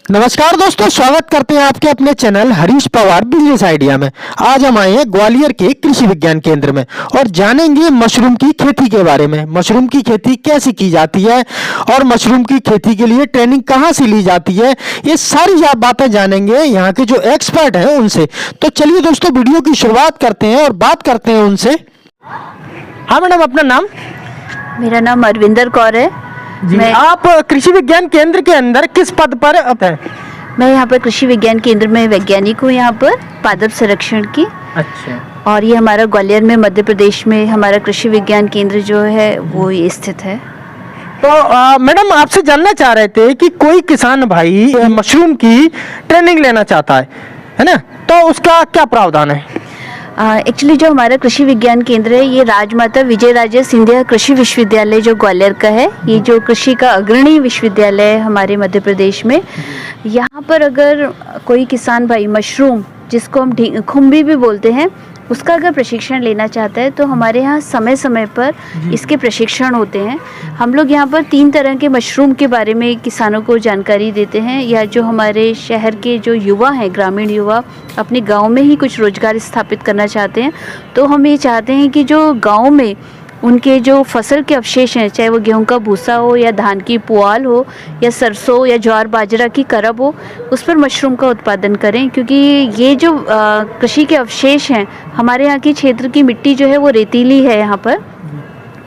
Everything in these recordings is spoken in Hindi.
नमस्कार दोस्तों, स्वागत करते हैं आपके अपने channel Harish Pawar business idea में। आज हम आए हैं ग्वालियर के कृषि विज्ञान केंद्र में और जानेंगे मशरूम की खेती के बारे में। मशरूम की खेती कैसे की जाती है और मशरूम की खेती के लिए ट्रेनिंग कहाँ से ली जाती है, ये सारी बातें जानेंगे यहाँ के जो एक्सपर्ट हैं उनसे। तो चलिए दोस्तों, वीडियो की शुरुआत करते हैं और बात करते हैं उनसे। हाँ मैडम, अपना नाम? मेरा नाम अरविंदर कौर है। आप कृषि विज्ञान केंद्र के अंदर किस पद पर हैं? मैं यहाँ पर कृषि विज्ञान केंद्र में वैज्ञानिक हूँ, यहाँ पर पादप संरक्षण की। अच्छा। और ये हमारा ग्वालियर में मध्य प्रदेश में हमारा कृषि विज्ञान केंद्र जो है वो ये स्थित है। तो मैडम, आपसे जानना चाह रहे थे कि कोई किसान भाई मशरूम की ट्रेनिंग लेना चाहता है ना, तो उसका क्या प्रावधान है? एक्चुअली जो हमारा कृषि विज्ञान केंद्र है ये राजमाता विजय राजे सिंधिया कृषि विश्वविद्यालय जो ग्वालियर का है, ये जो कृषि का अग्रणी विश्वविद्यालय है हमारे मध्य प्रदेश में। यहाँ पर अगर कोई किसान भाई मशरूम, जिसको हम खुम्बी भी बोलते हैं, उसका अगर प्रशिक्षण लेना चाहता है तो हमारे यहाँ समय समय पर इसके प्रशिक्षण होते हैं। हम लोग यहाँ पर 3 तरह के मशरूम के बारे में किसानों को जानकारी देते हैं, या जो हमारे शहर के जो युवा हैं, ग्रामीण युवा अपने गांव में ही कुछ रोजगार स्थापित करना चाहते हैं, तो हम ये चाहते हैं कि जो गांव में उनके जो फसल के अवशेष हैं, चाहे वो गेहूं का भूसा हो या धान की पुआल हो या सरसों या ज्वार बाजरा की करब हो, उस पर मशरूम का उत्पादन करें। क्योंकि ये जो कृषि के अवशेष हैं, हमारे यहाँ की क्षेत्र की मिट्टी जो है वो रेतीली है यहाँ पर,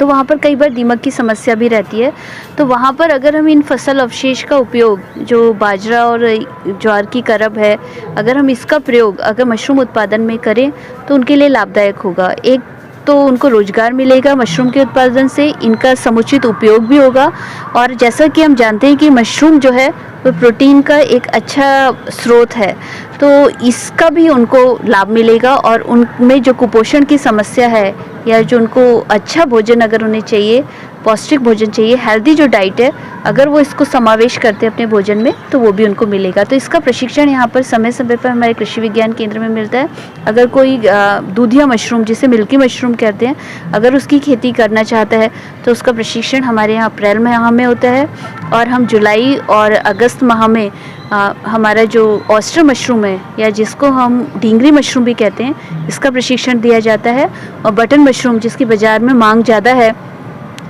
तो वहाँ पर कई बार दीमक की समस्या भी रहती है। तो वहाँ पर अगर हम इन फसल अवशेष का उपयोग, जो बाजरा और ज्वार की करब है, अगर हम इसका प्रयोग अगर मशरूम उत्पादन में करें तो उनके लिए लाभदायक होगा। एक तो उनको रोजगार मिलेगा मशरूम के उत्पादन से, इनका समुचित उपयोग भी होगा, और जैसा कि हम जानते हैं कि मशरूम जो है वो प्रोटीन का एक अच्छा स्रोत है, तो इसका भी उनको लाभ मिलेगा। और उनमें जो कुपोषण की समस्या है, या जो उनको अच्छा भोजन अगर उन्हें चाहिए, पौष्टिक भोजन चाहिए, हेल्दी जो डाइट है, अगर वो इसको समावेश करते हैं अपने भोजन में, तो वो भी उनको मिलेगा। तो इसका प्रशिक्षण यहाँ पर समय समय पर हमारे कृषि विज्ञान केंद्र में मिलता है। अगर कोई दूधिया मशरूम, जिसे मिल्की मशरूम कहते हैं, अगर उसकी खेती करना चाहता है तो उसका प्रशिक्षण हमारे यहाँ अप्रैल माह में होता है, और हम जुलाई और अगस्त माह में हमारा जो ऑयस्टर मशरूम है, या जिसको हम ढींगरी मशरूम भी कहते हैं, इसका प्रशिक्षण दिया जाता है। और बटन मशरूम, जिसकी बाज़ार में मांग ज़्यादा है,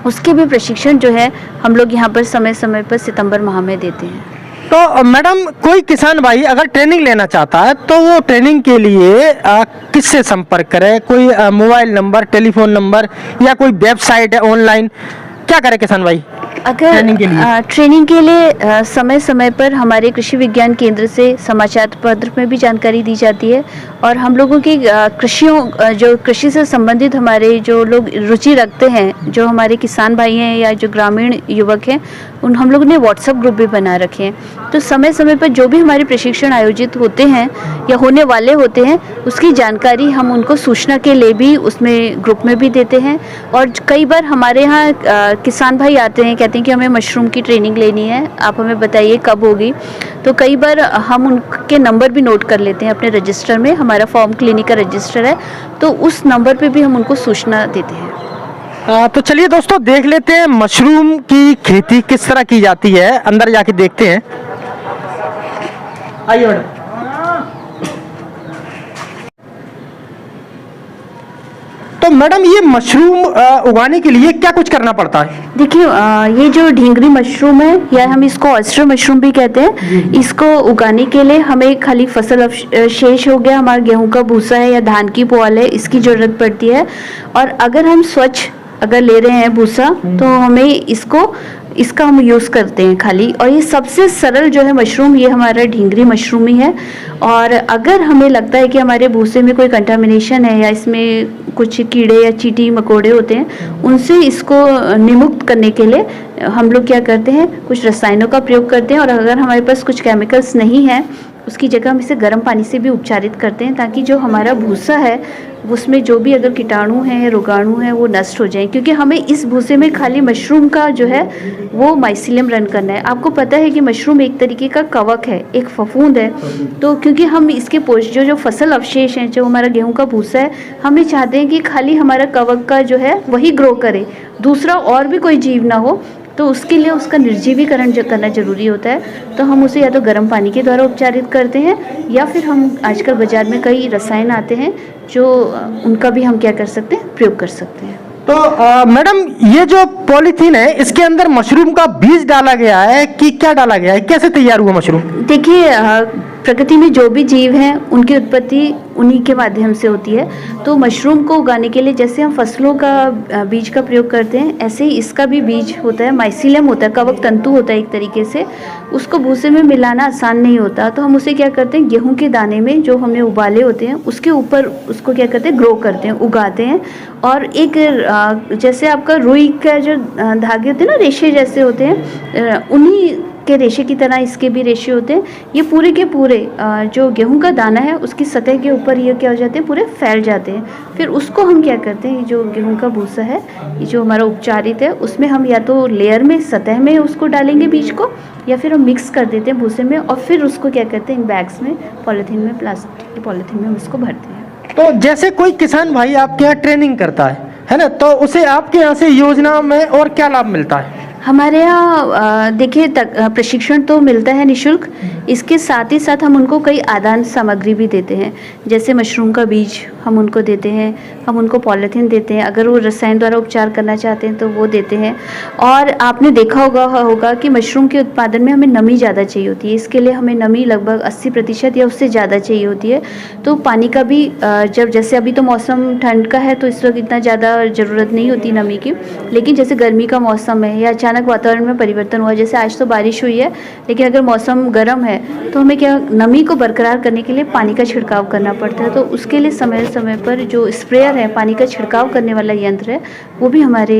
उसके भी प्रशिक्षण जो है हम लोग यहाँ पर समय समय पर सितंबर माह में देते हैं। तो मैडम, कोई किसान भाई अगर ट्रेनिंग लेना चाहता है तो वो ट्रेनिंग के लिए किससे संपर्क करे? कोई मोबाइल नंबर, टेलीफोन नंबर, या कोई वेबसाइट है ऑनलाइन? क्या करे किसान भाई अगर ट्रेनिंग के लिए समय समय पर हमारे कृषि विज्ञान केंद्र से समाचार पत्र में भी जानकारी दी जाती है, और हम लोगों की जो कृषि से संबंधित हमारे जो लोग रुचि रखते हैं, जो हमारे किसान भाई हैं या जो ग्रामीण युवक हैं, हम लोगों ने व्हाट्सएप ग्रुप भी बना रखे हैं। तो समय समय पर जो भी हमारे प्रशिक्षण आयोजित होते हैं या होने वाले होते हैं, उसकी जानकारी हम उनको सूचना के लिए भी उसमें ग्रुप में भी देते हैं। और कई बार हमारे यहाँ किसान भाई आते हैं, कहते हैं कि हमें मशरूम की ट्रेनिंग लेनी है, आप हमें बताइए कब होगी। तो कई बार हम उनके नंबर भी नोट कर लेते हैं अपने रजिस्टर में, हमारा फॉर्म क्लिनिक का रजिस्टर है, तो उस नंबर पे भी हम उनको सूचना देते हैं। तो चलिए दोस्तों, देख लेते हैं मशरूम की खेती किस तरह की जाती है, अंदर जाके देखते हैं। आइए मैडम। तो मैडम, ये मशरूम उगाने के लिए क्या कुछ करना पड़ता है? देखिए, ये जो ढींगरी मशरूम है, या हम इसको ऑयस्टर मशरूम भी कहते हैं, इसको उगाने के लिए हमें खाली फसल अवशेष हो गया, हमारा गेहूं का भूसा है या धान की पुआल है, इसकी ज़रूरत पड़ती है। और अगर हम स्वच्छ अगर ले रहे हैं भूसा, तो हमें इसका हम यूज़ करते हैं खाली। और ये सबसे सरल जो है मशरूम, ये हमारा ढींगरी मशरूम ही है। और अगर हमें लगता है कि हमारे भूसे में कोई कंटामिनेशन है, या इसमें कुछ कीड़े या चींटी मकोड़े होते हैं, उनसे इसको निमुक्त करने के लिए हम लोग क्या करते हैं, कुछ रसायनों का प्रयोग करते हैं। और अगर हमारे पास कुछ केमिकल्स नहीं है, उसकी जगह हम इसे गर्म पानी से भी उपचारित करते हैं, ताकि जो हमारा भूसा है उसमें जो भी अगर कीटाणु हैं, रोगाणु हैं, वो नष्ट हो जाएं। क्योंकि हमें इस भूसे में खाली मशरूम का जो है वो माइसिलियम रन करना है। आपको पता है कि मशरूम एक तरीके का कवक है, एक फफूंद है। तो क्योंकि हम इसके जो फसल अवशेष हैं, जो हमारा गेहूं का भूसा है, हम चाहते हैं कि खाली हमारा कवक का जो है वही ग्रो करे, दूसरा और भी कोई जीव ना हो। तो उसके लिए उसका निर्जीवीकरण करना जरूरी होता है। तो हम उसे या तो गर्म पानी के द्वारा उपचारित करते हैं, या फिर हम आजकल बाजार में कई रसायन आते हैं जो उनका भी हम क्या कर सकते हैं, प्रयोग कर सकते हैं। तो मैडम, ये जो पॉलीथीन है इसके अंदर मशरूम का बीज डाला गया है कि क्या डाला गया है, कैसे तैयार हुआ मशरूम? देखिए, प्रकृति में जो भी जीव हैं उनकी उत्पत्ति उन्हीं के माध्यम से होती है। तो मशरूम को उगाने के लिए जैसे हम फसलों का बीज का प्रयोग करते हैं, ऐसे ही इसका भी बीज होता है, माइसीलियम होता है, कवक तंतु होता है एक तरीके से। उसको भूसे में मिलाना आसान नहीं होता, तो हम उसे क्या करते हैं, गेहूं के दाने में जो हमने उबाले होते हैं उसके ऊपर उसको क्या करते हैं, ग्रो करते हैं, उगाते हैं। और एक जैसे आपका रुई का जो धागे होते हैं ना, रेशे जैसे होते हैं, उन्हीं के रेशे की तरह इसके भी रेशे होते हैं। ये पूरे के पूरे जो गेहूं का दाना है उसकी सतह के ऊपर ये क्या हो जाते हैं, पूरे फैल जाते हैं। फिर उसको हम क्या करते हैं, ये जो गेहूं का भूसा है, ये जो हमारा उपचारित है, उसमें हम या तो लेयर में सतह में उसको डालेंगे बीज को, या फिर हम मिक्स कर देते हैं भूसे में, और फिर उसको क्या करते हैं, इन बैग्स में, पॉलीथीन में, प्लास्टिक की पॉलीथीन में हम उसको भरते हैं। तो जैसे कोई किसान भाई आपके यहाँ ट्रेनिंग करता है ना, तो उसे आपके यहाँ से योजना में और क्या लाभ मिलता है? हमारे यहाँ देखिए प्रशिक्षण तो मिलता है निशुल्क, इसके साथ ही साथ हम उनको कई आदान सामग्री भी देते हैं। जैसे मशरूम का बीज हम उनको देते हैं, हम उनको पॉलीथीन देते हैं, अगर वो रसायन द्वारा उपचार करना चाहते हैं तो वो देते हैं। और आपने देखा होगा कि मशरूम के उत्पादन में हमें नमी ज़्यादा चाहिए होती है, इसके लिए हमें नमी लगभग 80% या उससे ज़्यादा चाहिए होती है। तो पानी का भी जब जैसे अभी तो मौसम ठंड का है तो इस वक्त इतना ज़्यादा ज़रूरत नहीं होती नमी की, लेकिन जैसे गर्मी का मौसम है या अचानक वातावरण में परिवर्तन हुआ, जैसे आज तो बारिश हुई है, लेकिन अगर मौसम गर्म है तो हमें क्या नमी को बरकरार करने के लिए पानी का छिड़काव करना पड़ता है। तो उसके लिए समय समय पर जो स्प्रेयर है, पानी का छिड़काव करने वाला यंत्र है, वो भी हमारे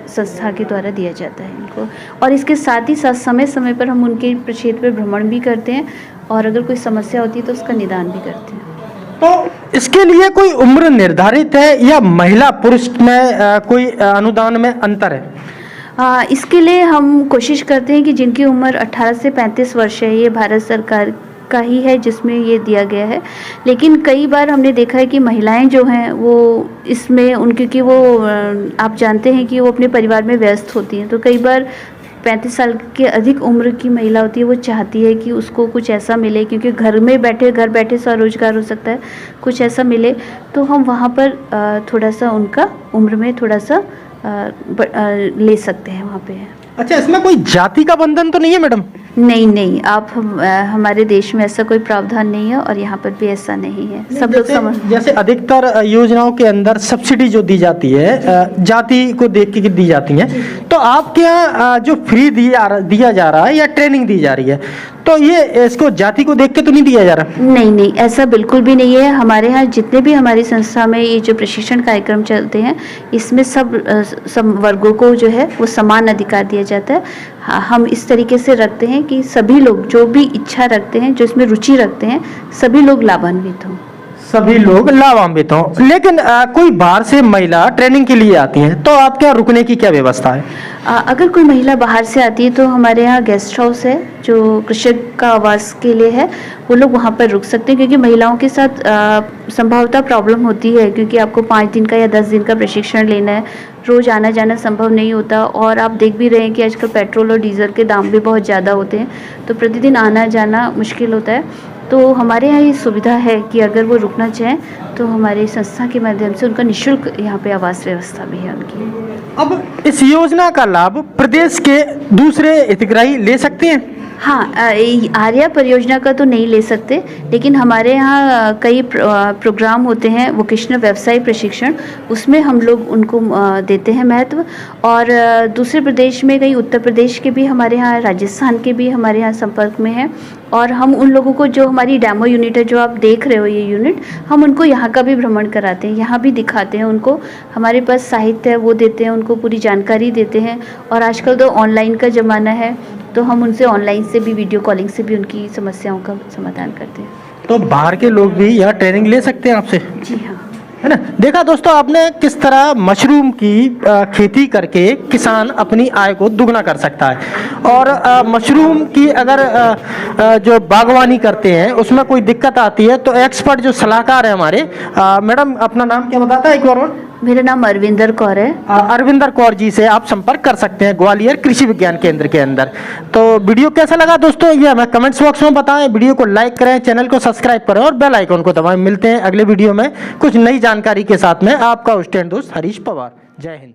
संस्था के द्वारा दिया जाता है इनको। और इसके साथ ही साथ समय समय पर हम उनके क्षेत्र पर भ्रमण भी करते हैं, और अगर कोई समस्या होती है तो उसका निदान भी करते हैं। तो इसके लिए कोई उम्र निर्धारित है या महिला पुरुष में कोई अनुदान में अंतर है? इसके लिए हम कोशिश करते हैं कि जिनकी उम्र 18 से 35 वर्ष है, ये भारत सरकार का ही है जिसमें ये दिया गया है। लेकिन कई बार हमने देखा है कि महिलाएं जो हैं वो इसमें क्योंकि वो आप जानते हैं कि वो अपने परिवार में व्यस्त होती हैं, तो कई बार 35 साल के अधिक उम्र की महिला होती है, वो चाहती है कि उसको कुछ ऐसा मिले, क्योंकि घर बैठे स्वरोजगार हो सकता है, कुछ ऐसा मिले। तो हम वहाँ पर थोड़ा सा उनका उम्र में थोड़ा सा ले सकते हैं वहाँ पे। अच्छा, इसमें कोई जाति का बंधन तो नहीं है मैडम? नहीं, हमारे देश में ऐसा कोई प्रावधान नहीं है, और यहाँ पर भी ऐसा नहीं है। सब लोग जैसे अधिकतर योजनाओं के अंदर सब्सिडी जो दी जाती है जाति को देख के दी जाती है, तो आपके यहाँ जो फ्री दिया जा रहा है या ट्रेनिंग दी जा रही है, तो ये इसको जाति को देख के तो नहीं दिया जा रहा? नहीं, ऐसा बिल्कुल भी नहीं है। हमारे यहाँ जितने भी हमारी संस्था में ये जो प्रशिक्षण कार्यक्रम चलते हैं, इसमें सब वर्गों को जो है वो समान अधिकार दिया जाता है। हम इस तरीके से रखते हैं कि सभी लोग जो भी इच्छा रखते हैं, जो इसमें रुचि रखते हैं, सभी लोग लाभान्वित हों। सभी लोग लाभान्वित हों। लेकिन कोई बाहर से महिला ट्रेनिंग के लिए आती हैं, तो आपके यहाँ रुकने की क्या व्यवस्था है? अगर कोई महिला बाहर से आती है तो हमारे यहाँ गेस्ट हाउस है जो कृषक का आवास के लिए है, वो लोग वहाँ पर रुक सकते हैं। क्योंकि महिलाओं के साथ संभवतः प्रॉब्लम होती है, क्योंकि आपको 5 दिन का या 10 दिन का प्रशिक्षण लेना है, रोज़ आना जाना संभव नहीं होता। और आप देख भी रहे हैं कि आजकल पेट्रोल और डीजल के दाम भी बहुत ज़्यादा होते हैं, तो प्रतिदिन आना जाना मुश्किल होता है। तो हमारे यहाँ ये सुविधा है कि अगर वो रुकना चाहें तो हमारी संस्था के माध्यम से उनका निःशुल्क यहाँ पे आवास व्यवस्था भी है उनकी। अब इस योजना का लाभ प्रदेश के दूसरे हितग्राही ले सकते हैं? हाँ, आर्या परियोजना का तो नहीं ले सकते, लेकिन हमारे यहाँ कई प्रोग्राम होते हैं वोकेशनल व्यवसाय प्रशिक्षण, उसमें हम लोग उनको देते हैं महत्व। और दूसरे प्रदेश में कई उत्तर प्रदेश के भी हमारे यहाँ, राजस्थान के भी हमारे यहाँ संपर्क में हैं, और हम उन लोगों को जो हमारी डेमो यूनिट है, जो आप देख रहे हो ये यूनिट, हम उनको यहाँ का भी भ्रमण कराते हैं, यहाँ भी दिखाते हैं उनको। हमारे पास साहित्य है वो देते हैं, उनको पूरी जानकारी देते हैं। और आजकल तो ऑनलाइन का ज़माना है, तो हम उनसे ऑनलाइन से भी, वीडियो कॉलिंग से भी उनकी समस्याओं का समाधान करते हैं। तो बाहर के लोग भी यहाँ ट्रेनिंग ले सकते हैं आपसे? जी हाँ, है ना। देखा दोस्तों आपने किस तरह मशरूम की खेती करके किसान अपनी आय को दुगना कर सकता है। और मशरूम की अगर जो बागवानी करते हैं उसमें कोई दिक्कत आती है तो एक्सपर्ट जो सलाहकार है हमारे, मैडम अपना नाम क्या बताता है एक बार और? मेरा नाम अरविंदर कौर है। अरविंदर कौर जी से आप संपर्क कर सकते हैं ग्वालियर कृषि विज्ञान केंद्र के अंदर। तो वीडियो कैसा लगा दोस्तों ये हमें कमेंट्स बॉक्स में बताएं, वीडियो को लाइक करें, चैनल को सब्सक्राइब करें और बेल आइकन को दबाएं। मिलते हैं अगले वीडियो में कुछ नई जानकारी के साथ में। आपका स्टैंड दोस्त हरीश पवार। जय हिंद।